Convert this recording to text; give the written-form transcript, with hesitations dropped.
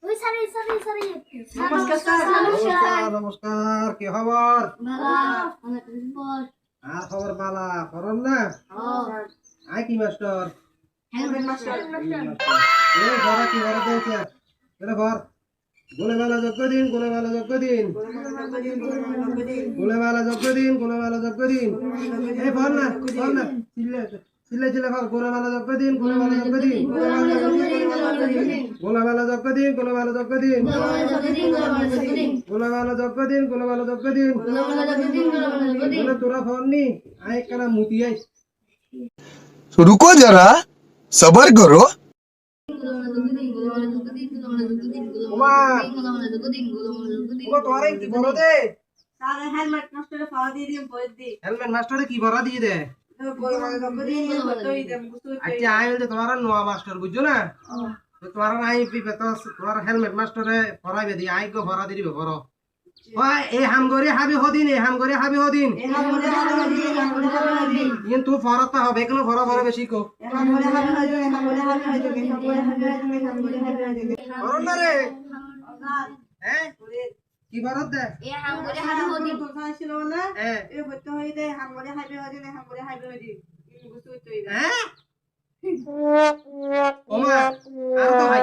ওই সারি সারি সারি নমস্কার স্যার। নমস্কার নমস্কার, কি খবর? বালা অনেকদিন পর আর খবর বালা করন না? আই কি মাস্টার? Helmet master. এই ঘরে কি ঘরে দিয়েছে? এটা ঘর গোলে বেলা যোগ্য দিন, গোলে বেলা যোগ্য দিন, গোলে বেলা যোগ্য দিন, গোলে বেলা যোগ্য দিন। এই বল না চিল্লে চিল্লে চিল্লে বল, গোলে বেলা যোগ্য দিন, গোলে বেলা যোগ্য দিন, গোলে বেলা যোগ্য দিন, গোলে বেলা যোগ্য দিন, গোলে বেলা যোগ্য দিন, গোলে বেলা যোগ্য দিন, গোলে বেলা যোগ্য দিন। बोले तोरा फोन नहीं आए करा मुती है। रुको जरा सबर करो। ओमा तोरे की भरो दे স্যার হেলমেট মাস্টারে ফাওয়া দিয়ে দিম বই দি। हेलमेट मास्टर की भरा दिए दे। বই মানে গবদি বতই দেম গুছুই। अच्छा आए तो तुम्हारा नवा मास्टर बुझो ना, तो तुम्हारा आई भी बता तुम्हारा हेलमेट मास्टर है भरा भी दी आई को भरा दी भरो। ओए ए हम गोरे हाबी हो दिन, ए हम गोरे हाबी हो दिन। এ হামরে হাবি হাবি। ये तू फरता हो बेकनो भरा भरा बेसी को হামরে হাবি হাবি হামরে হাবি হাবি হামরে হাবি হাবি হামরে হাবি হাবি। करो ना रे স্যার हैं की भरत दे এ হাম করে হাবি হদি তো ছিল না ए এ হতে হই দে হামরে হাবি হাবি হামরে হাবি হাবি গুছুই তই। हैं ओमा আর তো भाई